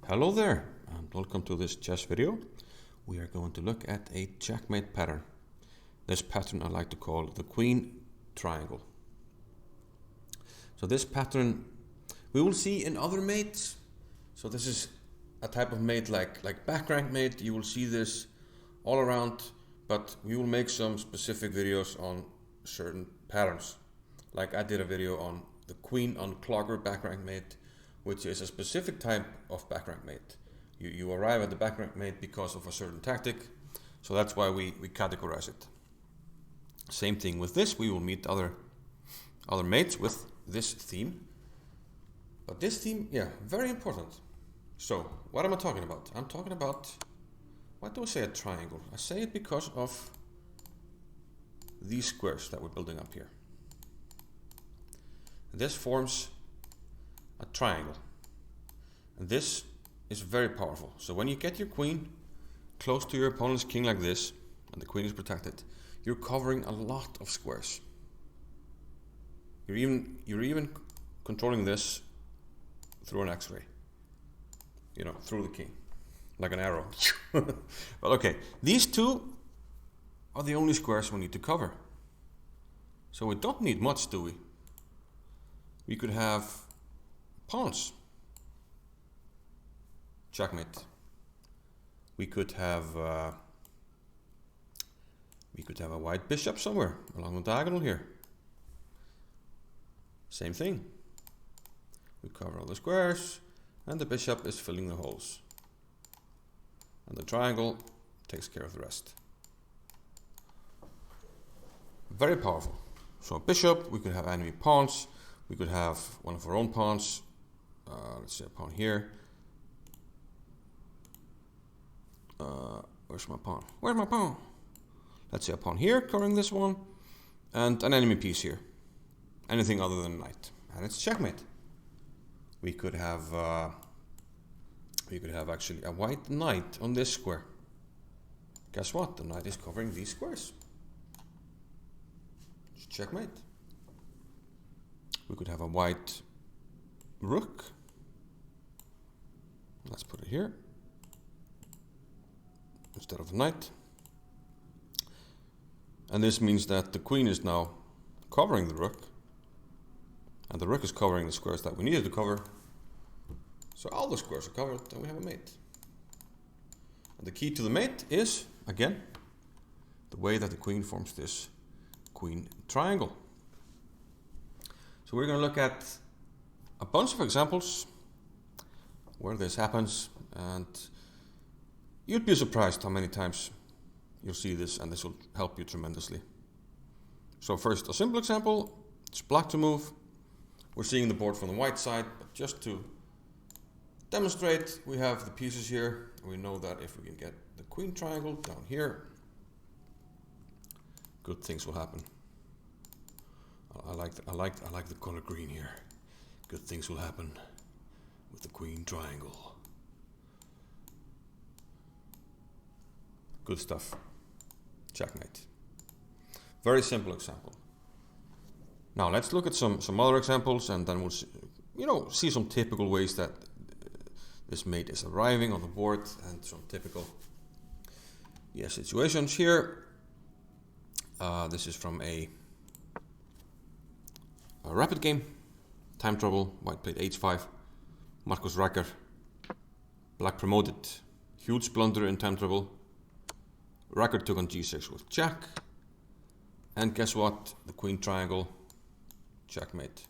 Hello there, and welcome to this chess video. We are going to look at a checkmate pattern. This pattern I like to call the queen triangle. So this pattern we will see in other mates. So this is a type of mate like back rank mate. You will see this all around, but we will make some specific videos on certain patterns. Like I did a video on the queen unclogger back rank mate, which is a specific type of back rank mate. You arrive at the back rank mate because of a certain tactic, so that's why we categorize it. Same thing with this, we will meet other mates with this theme. But this theme, yeah, very important. So, what am I talking about? I'm talking about, why do I say a triangle? I say it because of these squares that we're building up here. This forms a triangle, and this is very powerful. So when you get your queen close to your opponent's king like this, and the queen is protected, you're covering a lot of squares. You're even controlling this through an X-ray, through the king, like an arrow. But okay, these two are the only squares we need to cover. So we don't need much, do we? We could have pawns. Checkmate. We could have a white bishop somewhere along the diagonal here. Same thing. We cover all the squares, and the bishop is filling the holes. And the triangle takes care of the rest. Very powerful. So a bishop, we could have enemy pawns. We could have one of our own pawns. Let's say a pawn here. Where's my pawn? Where's my pawn? Let's say a pawn here covering this one, and an enemy piece here. Anything other than knight, and it's checkmate. We could have actually a white knight on this square. Guess what? The knight is covering these squares. It's checkmate. We could have a white rook. Let's put it here instead of the knight. And this means that the queen is now covering the rook, and the rook is covering the squares that we needed to cover. So all the squares are covered, and we have a mate. And the key to the mate is, again, the way that the queen forms this queen triangle. So we're going to look at a bunch of examples where this happens, and you'd be surprised how many times you'll see this, and this will help you tremendously. So first, a simple example. It's black to move. We're seeing the board from the white side, but just to demonstrate, we have the pieces here. We know that if we can get the queen triangle down here, good things will happen. I like the color green here. Good things will happen with the queen triangle. Good stuff. Checkmate. Very simple example. Now let's look at some other examples, and then we'll see some typical ways that this mate is arriving on the board, and some typical situations here. This is from a rapid game. Time trouble. White played h5. Marcus Racker. Black promoted. Huge blunder in time trouble. Racker took on g6 with check. And guess what? The queen triangle. Checkmate.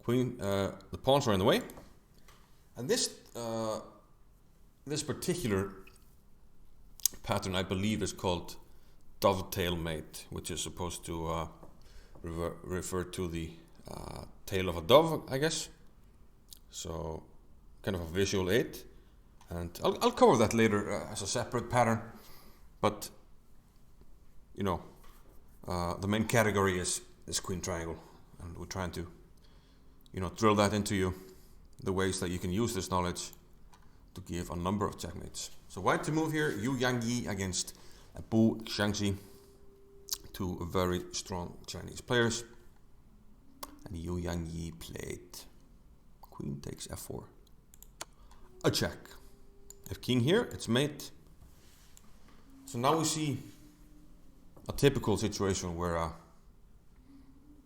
Queen. The pawns are in the way. And this particular pattern, I believe, is called dovetail mate, which is supposed to refer to the tail of a dove, I guess. So kind of a visual aid, and I'll cover that later as a separate pattern. But the main category is queen triangle, and we're trying to drill that into you, the ways that you can use this knowledge to give a number of checkmates. So white to move here, Yu Yangyi against Bu Xiangxi, two very strong Chinese players. And Yu Yangyi played queen takes f4. a check. If king here, it's mate. So now we see a typical situation where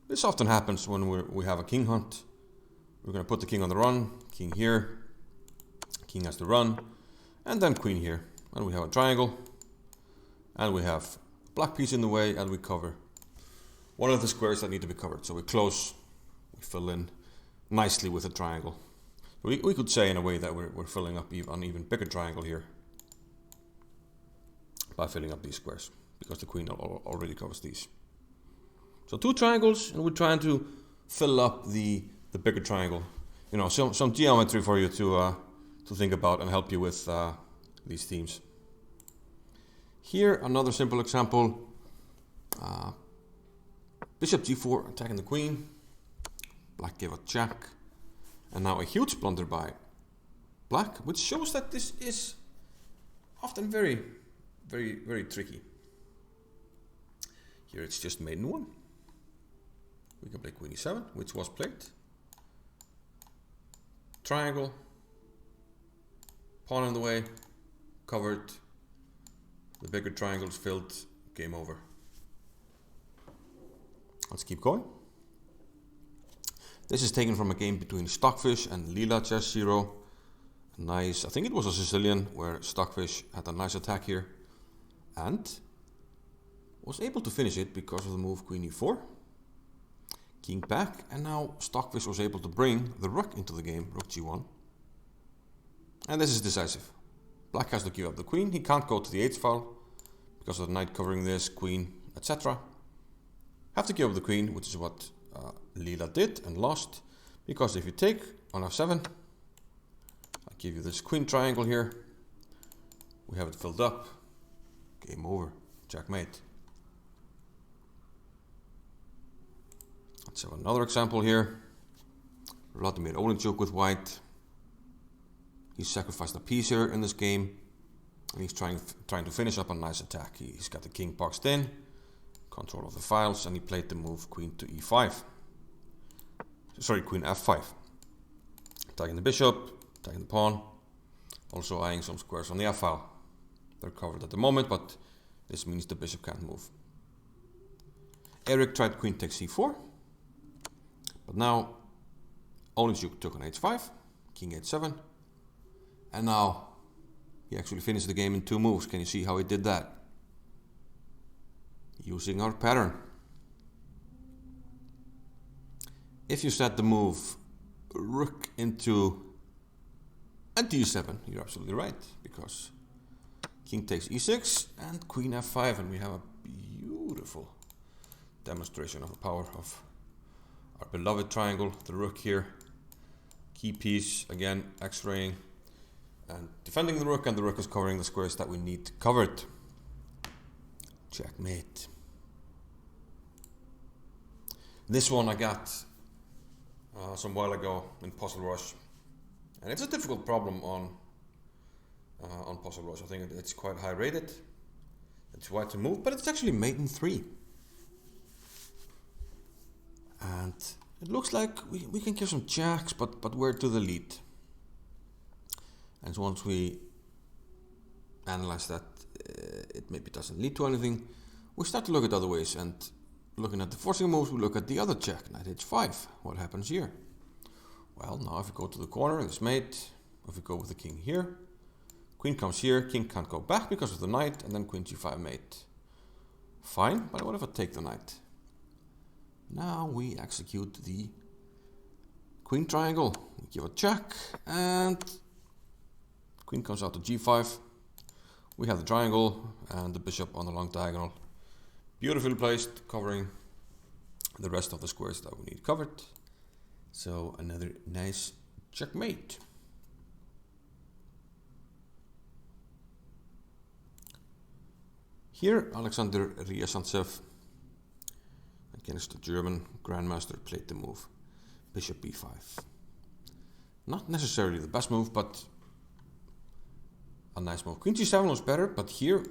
this often happens when we have a king hunt. We're going to put the king on the run, king here, king has to run, and then queen here. And we have a triangle, and we have black piece in the way, and we cover one of the squares that need to be covered. So we close, we fill in nicely with a triangle. We could say in a way that we're filling up an even bigger triangle here by filling up these squares, because the queen already covers these. So 2 triangles, and we're trying to fill up the bigger triangle. You know, some geometry for you to think about and help you with these themes. Here, another simple example. Bishop g4 attacking the queen. Black gave a check. And now a huge blunder by black, which shows that this is often very, very, very tricky. Here it's just mate in 1. We can play queen e7, which was played. Triangle. Pawn in the way. Covered. The bigger triangle is filled. Game over. Let's keep going. This is taken from a game between Stockfish and Lila Chess Zero. Nice, I think it was a Sicilian where Stockfish had a nice attack here and was able to finish it because of the move queen e4. King back, and now Stockfish was able to bring the rook into the game, rook g1. And this is decisive. Black has to give up the queen, he can't go to the h file because of the knight covering this, queen, etc. Have to give up the queen, which is what Lila did and lost, because if you take on f7, I give you this queen triangle here, we have it filled up, game over, checkmate. Let's have another example here. Vladimir Olenchuk with white. He sacrificed a piece here in this game, and he's trying to finish up a nice attack. He's got the king boxed in, control of the files, and he played the move queen to e5. Sorry, queen f5. Attacking the bishop, attacking the pawn, also eyeing some squares on the f file. They're covered at the moment, but this means the bishop can't move. Eric tried queen takes c4, but now Olenchuk took on h5, king h7, and now he actually finished the game in 2 moves. Can you see how he did that? Using our pattern. If you set the move rook into a d7, you're absolutely right, because king takes e6 and queen f5, and we have a beautiful demonstration of the power of our beloved triangle, the rook here. Key piece, again, x-raying and defending the rook, and the rook is covering the squares that we need covered. Checkmate. This one I got some while ago in Puzzle Rush, and it's a difficult problem on Puzzle Rush. I think it's quite high rated. It's white to move, but it's actually mate in 3, and it looks like we can give some checks, but we're to the lead. And so once we analyze that, it maybe doesn't lead to anything, we start to look at other ways, and looking at the forcing moves, we look at the other check, knight h5. What happens here? Well, now if we go to the corner, it's mate. If we go with the king here, queen comes here, king can't go back because of the knight, and then queen g5 mate. Fine, but what if I take the knight? Now we execute the queen triangle. We give a check, and queen comes out to g5. We have the triangle and the bishop on the long diagonal. Beautifully placed, covering the rest of the squares that we need covered. So another nice checkmate. Here, Alexander Ryazantsev against the German Grandmaster played the move bishop b5. Not necessarily the best move, but a nice move. Queen g7 was better, but here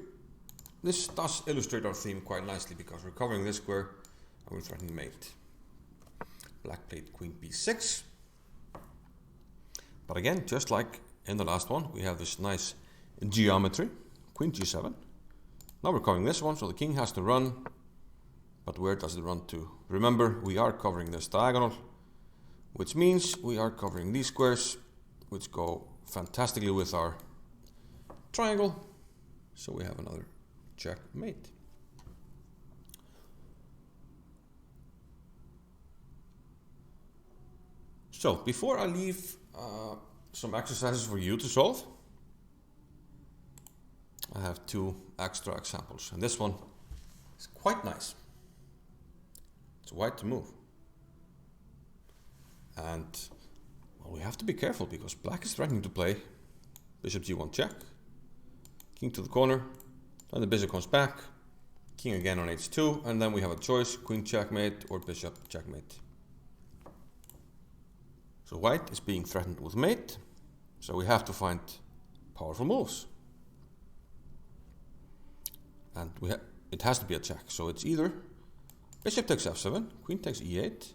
this does illustrate our theme quite nicely, because we're covering this square and we're threatening mate. Black played queen b6. But again, just like in the last one, we have this nice geometry, queen g7. Now we're covering this one, so the king has to run. But where does it run to? Remember, we are covering this diagonal, which means we are covering these squares, which go fantastically with our triangle. So we have another checkmate. So before I leave some exercises for you to solve, I have 2 extra examples, and this one is quite nice. It's white to move, and well, we have to be careful because black is threatening to play bishop g1 check, king to the corner, then the bishop comes back, king again on h2, and then we have a choice, queen checkmate or bishop checkmate. So white is being threatened with mate, so we have to find powerful moves. And it has to be a check, so it's either bishop takes f7, queen takes e8,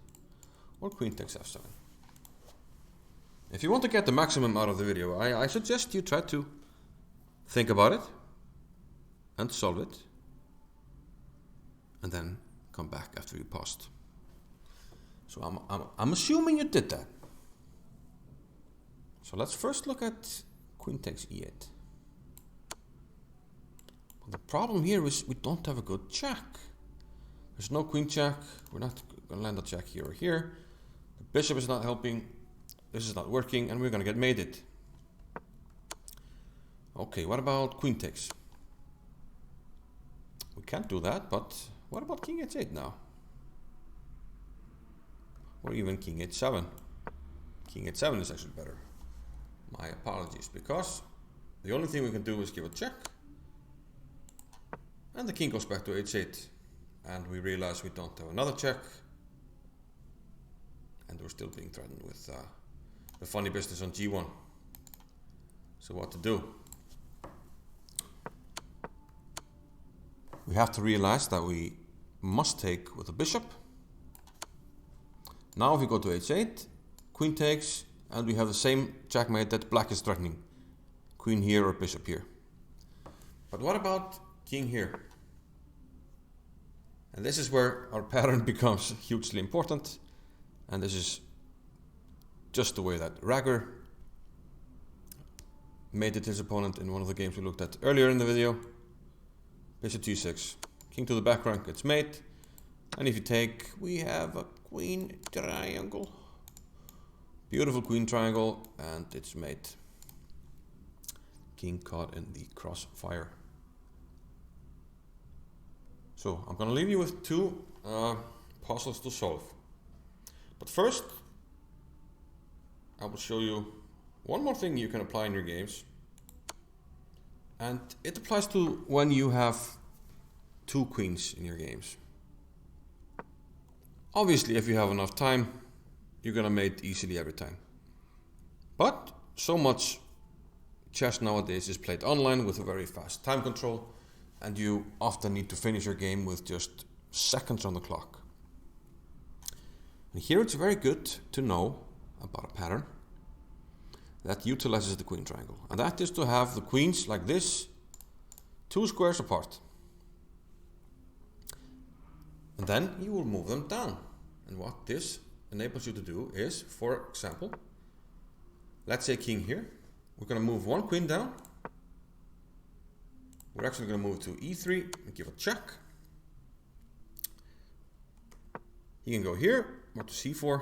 or queen takes f7. If you want to get the maximum out of the video, I suggest you try to think about it and solve it, and then come back after you paused. So I'm assuming you did that. So let's first look at queen takes e8. Well, the problem here is we don't have a good check. There's no queen check. We're not going to land a check here or here. The bishop is not helping. This is not working, and we're going to get mated. Okay, what about queen takes? We can't do that, but what about king h8 now? Or even king h7. King h7 is actually better. My apologies, because the only thing we can do is give a check, and the king goes back to h8, and we realize we don't have another check, and we're still being threatened with the funny business on g1. So what to do? We have to realize that we must take with the bishop. Now if we go to h8, queen takes, and we have the same checkmate that black is threatening. Queen here or bishop here. But what about king here? And this is where our pattern becomes hugely important. And this is just the way that Ragger mated his opponent in one of the games we looked at earlier in the video. Bishop g6. King to the back rank gets mate. And if you take, we have a queen triangle. Beautiful queen triangle, and it's mate. King caught in the crossfire. So I'm going to leave you with 2 puzzles to solve. But first, I will show you one more thing you can apply in your games. And it applies to when you have 2 queens in your games. Obviously, if you have enough time, you're gonna mate easily every time. But so much chess nowadays is played online with a very fast time control, and you often need to finish your game with just seconds on the clock. And here it's very good to know about a pattern that utilizes the queen triangle. And that is to have the queens like this, 2 squares apart. And then you will move them down. And what this enables you to do is, for example, let's say king here. We're going to move 1 queen down. We're actually going to move to e3 and give a check. He can go here or to c4.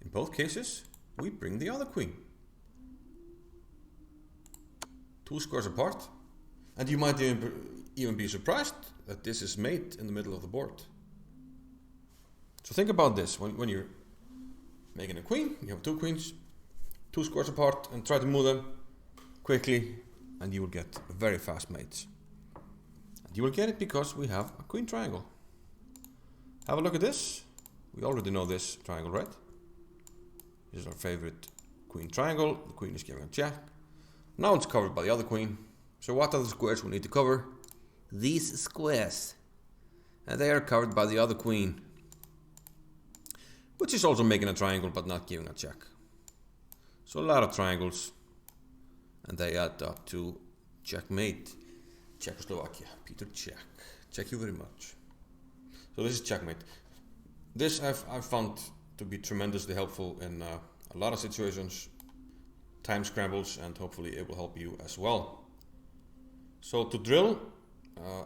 In both cases, we bring the other queen 2 squares apart. And you might even be surprised that this is mate in the middle of the board. So think about this. When you're making a queen, you have 2 queens, 2 squares apart, and try to move them quickly, and you will get very fast mates. And you will get it because we have a queen triangle. Have a look at this. We already know this triangle, right? This is our favorite queen triangle. The queen is giving a check. Now it's covered by the other queen. So what are the squares we need to cover? These squares. And they are covered by the other queen, which is also making a triangle but not giving a check. So a lot of triangles And they add up to Checkmate. Czechoslovakia, Peter Czech. Thank you very much. So this is Checkmate. This I've found to be tremendously helpful in a lot of situations, time scrambles, and hopefully it will help you as well. So to drill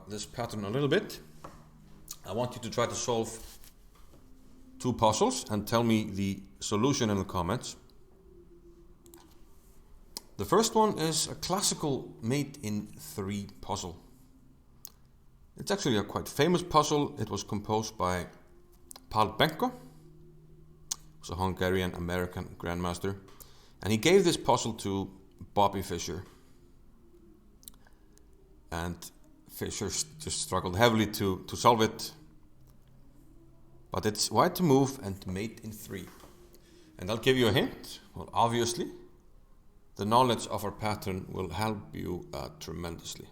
this pattern a little bit, I want you to try to solve 2 puzzles and tell me the solution in the comments. The first one is a classical mate in 3 puzzle. It's actually a quite famous puzzle. It was composed by Paul Benko, who's a Hungarian-American Grandmaster, and he gave this puzzle to Bobby Fischer. And Fischer just struggled heavily to solve it. But it's white to move and mate in 3. And I'll give you a hint. Well, obviously, the knowledge of our pattern will help you tremendously.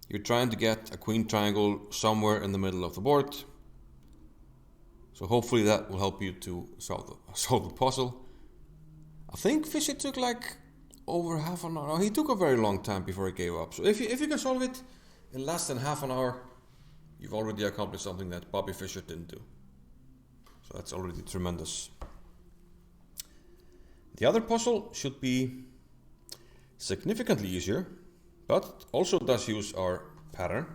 You're trying to get a queen triangle somewhere in the middle of the board. So hopefully that will help you to solve the puzzle. I think Fischer took like over half an hour. He took a very long time before he gave up. So if you can solve it in less than half an hour, you've already accomplished something that Bobby Fischer didn't do. So that's already tremendous. The other puzzle should be significantly easier, but also does use our pattern.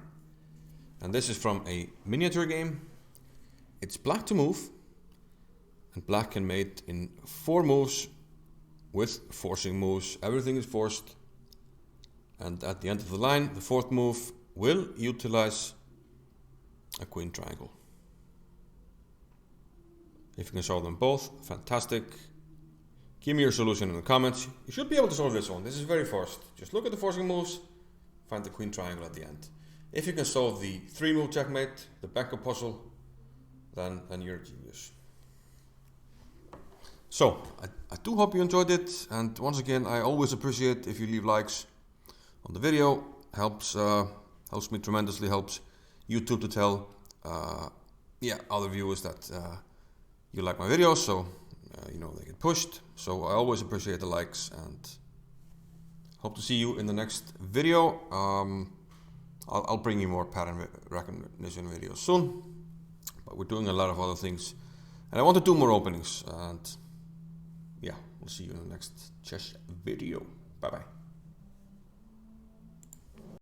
And this is from a miniature game. It's black to move, and black can mate in 4 moves with forcing moves. Everything is forced, and at the end of the line, the 4th move will utilize a queen triangle. If you can solve them both, fantastic. Give me your solution in the comments. You should be able to solve this one. This is very forced. Just look at the forcing moves, find the queen triangle at the end. If you can solve the 3-move checkmate, the Benko puzzle, then you're a genius. So, I do hope you enjoyed it, and once again, I always appreciate if you leave likes on the video. Helps me tremendously, helps YouTube to tell other viewers that you like my videos, so they get pushed. So I always appreciate the likes, and hope to see you in the next video. I'll bring you more pattern recognition videos soon, but we're doing a lot of other things, and I want to do more openings, and we'll see you in the next chess video. Bye bye.